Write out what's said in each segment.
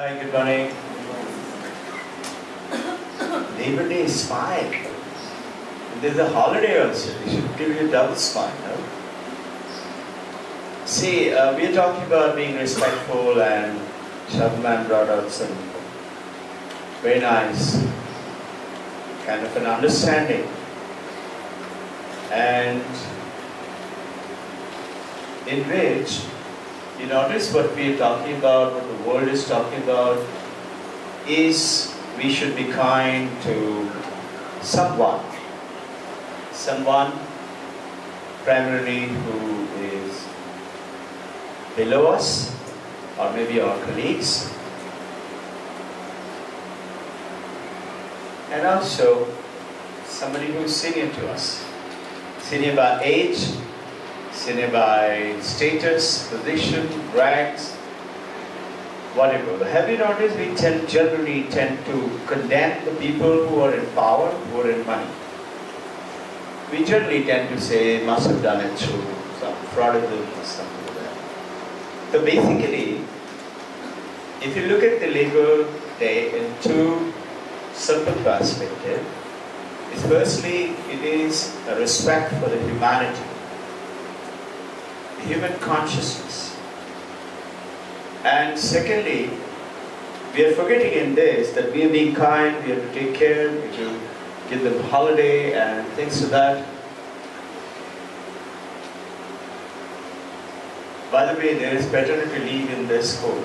Hi, good morning. Labor Day is fine. And there's a holiday also. They should give you a double smile, no? See, we are talking about being respectful, and Shabman brought out some very nice kind of an understanding. And in which you notice what we are talking about, what the world is talking about, is we should be kind to someone. Someone primarily who is below us, or maybe our colleagues. And also somebody who is senior to us. Senior by age, senior by status, position, ranks, whatever. But have you noticed we generally tend to condemn the people who are in power, who are in money? We generally tend to say, must have done it through some fraudulent or something like that. So basically, if you look at the Labor Day in two simple perspectives, is firstly, it is a respect for the humanity, the human consciousness. And secondly, we are forgetting in this that we are being kind, we have to take care, we have to give them holiday and things like that. By the way, there is paternity leave in this school.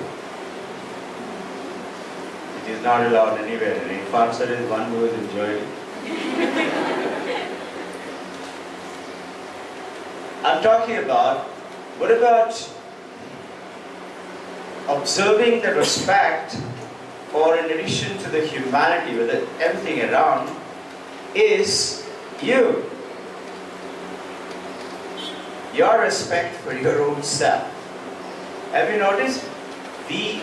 It is not allowed anywhere. And if answer is one who has enjoyed it. I'm talking about, what about observing the respect, or in addition to the humanity with everything around, is you. Your respect for your own self. Have you noticed? We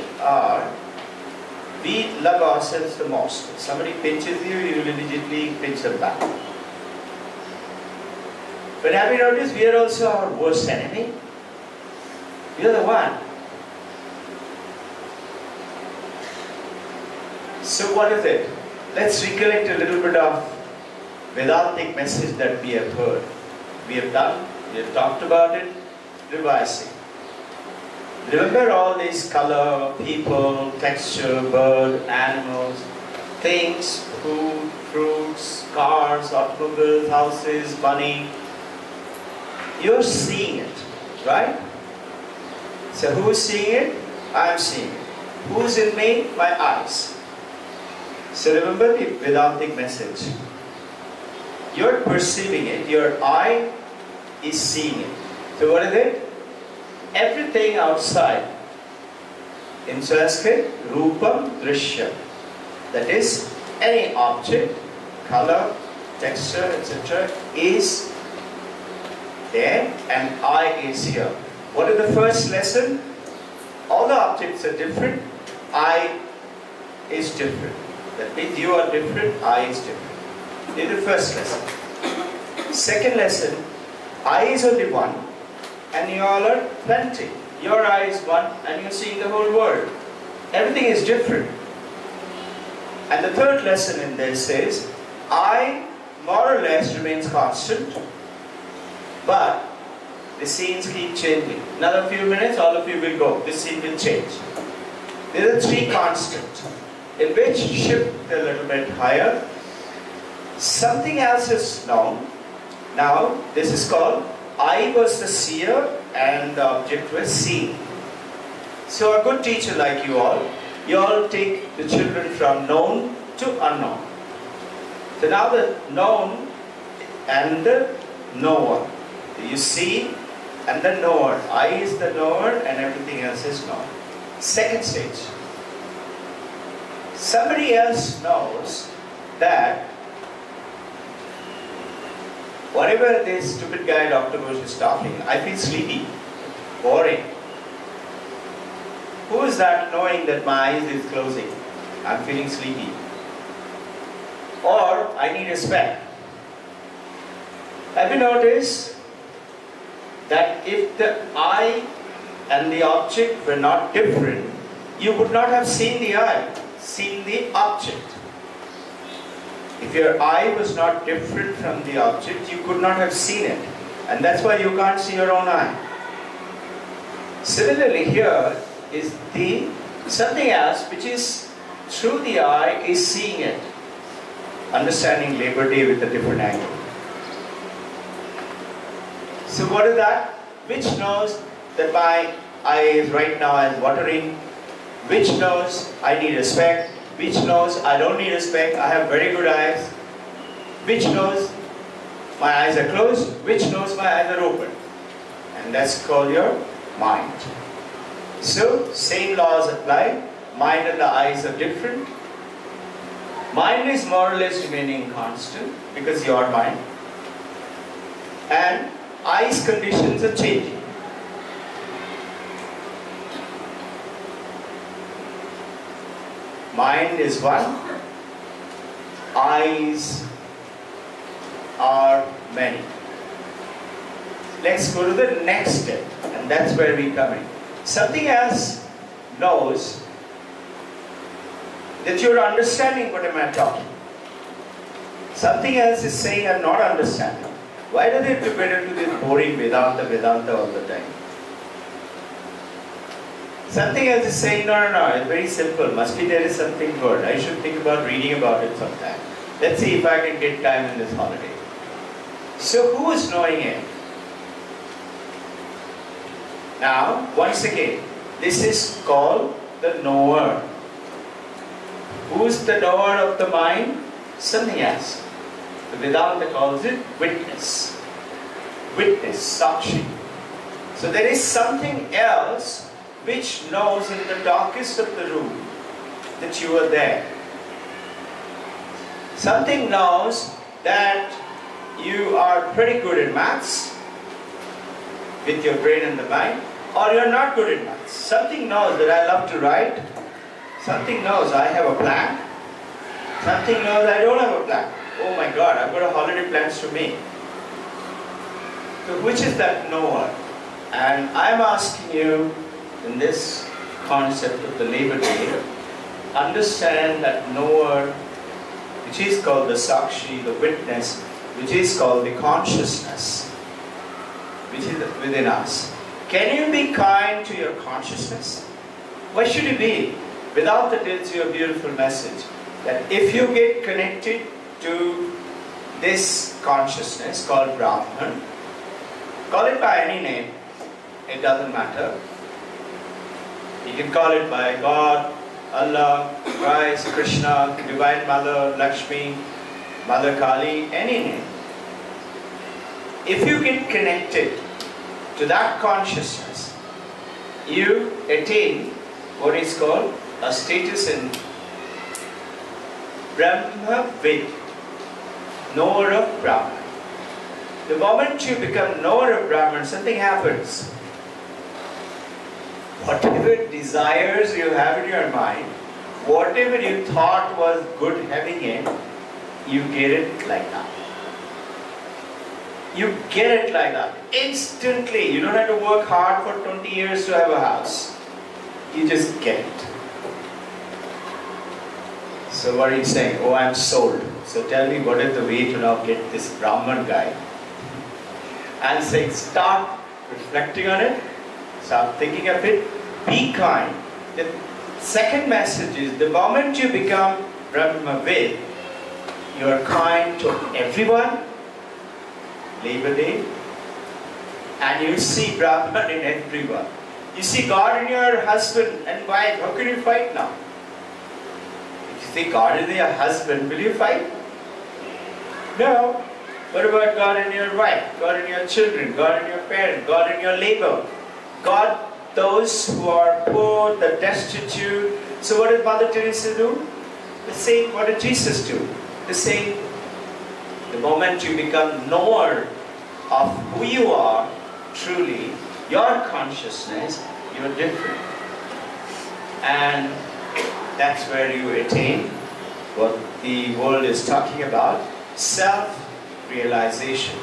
love ourselves the most. If somebody pinches you, you will immediately pinch them back. But have you noticed we are also our worst enemy? We are the one. So what is it? Let's recollect a little bit of Vedantic message that we have heard. We have done, we have talked about it, revising. Remember all these color, people, texture, bird, animals, things, food, fruits, cars, automobiles, houses, money. You're seeing it, right? So who's seeing it? I'm seeing it. Who's in me? My eyes. So remember the Vedantic message. You're perceiving it, your eye is seeing it. So what is it? Everything outside. In Sanskrit, Rupam Drishyam. That is, any object, color, texture, etc. is there, and I is here. What is the first lesson? All the objects are different, I is different. That means you are different, I is different. This is the first lesson. Second lesson, I is only one, and you all are plenty. Your eye is one, and you're seeing the whole world. Everything is different. And the third lesson in this is, I more or less remains constant, but the scenes keep changing. Another few minutes, all of you will go. This scene will change. There are three constants, in which shift a little bit higher. Something else is known. Now, this is called I was the seer and the object was seen. So a good teacher like you all take the children from known to unknown. So now the known and the knower. You see and the knower. I is the knower and everything else is known. Second stage. Somebody else knows that whatever this stupid guy Dr. Ghosh is talking, I feel sleepy, boring. Who is that knowing that my eyes is closing? I'm feeling sleepy. Or I need respect. Have you noticed that if the eye and the object were not different, you would not have seen the eye, seen the object. If your eye was not different from the object, you could not have seen it. And that's why you can't see your own eye. Similarly, here is the something else which is through the eye is seeing it. Understanding Labor Day with a different angle. So what is that? Which knows that my eye right now is watering? Which knows I need respect? Which knows I don't need respect? I have very good eyes. Which knows my eyes are closed? Which knows my eyes are open? And that's called your mind. So same laws apply. Mind and the eyes are different. Mind is more or less remaining constant because your mind. And eyes conditions are changing. Mind is one, eyes are many. Let's go to the next step, and that's where we come in. Something else knows that you're understanding what am I talking. Something else is saying I'm not understanding. Why do they prepare to this boring Vedanta all the time? Something else is saying, no, it's very simple. Must be there is something good. I should think about reading about it sometime. Let's see if I can get time in this holiday. So who is knowing it? Now, once again, this is called the knower. Who is the knower of the mind? Something else. The Vedanta calls it witness. Witness, sakshi. So there is something else which knows in the darkest of the room that you are there. Something knows that you are pretty good in maths with your brain and the mind, or you are not good in maths. Something knows that I love to write. Something knows I have a plan. Something knows I don't have a plan. Oh my God, I've got a holiday plans to make. So which is that knower? And I'm asking you, in this concept of the Labor Day, understand that knower, which is called the sakshi, the witness, which is called the consciousness, which is within us. Can you be kind to your consciousness? Why should you be? Without that, it's your beautiful message that if you get connected to this consciousness called Brahman, call it by any name, it doesn't matter. You can call it by God, Allah, Christ, Krishna, Divine Mother, Lakshmi, Mother Kali, any name. If you get connected to that consciousness, you attain what is called a status in Brahma-vid, knower of Brahman. The moment you become knower of Brahman, something happens. Whatever desires you have in your mind, whatever you thought was good having it, you get it like that. You get it like that. Instantly. You don't have to work hard for 20 years to have a house. You just get it. So what are you saying? Oh, I'm sold. So tell me what is the way to now get this Brahman guy? And saying, start reflecting on it. Start thinking of it. Be kind. The second message is, the moment you become Brahma-vid, you are kind to everyone, Labor Day, and you see Brahman in everyone. You see God in your husband and wife. How can you fight now? If you see God in your husband, will you fight? No. What about God in your wife? God in your children? God in your parents? God in your labor? God, those who are poor, the destitute. So what did Mother Teresa do? The same. What did Jesus do? The same. The moment you become knower of who you are, truly, your consciousness, you are different. And that's where you attain what the world is talking about, self-realization.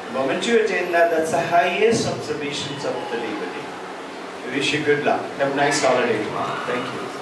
The moment you attain that, that's the highest observations of the Labor Day. Wish you good luck. Have a nice holiday tomorrow. Thank you.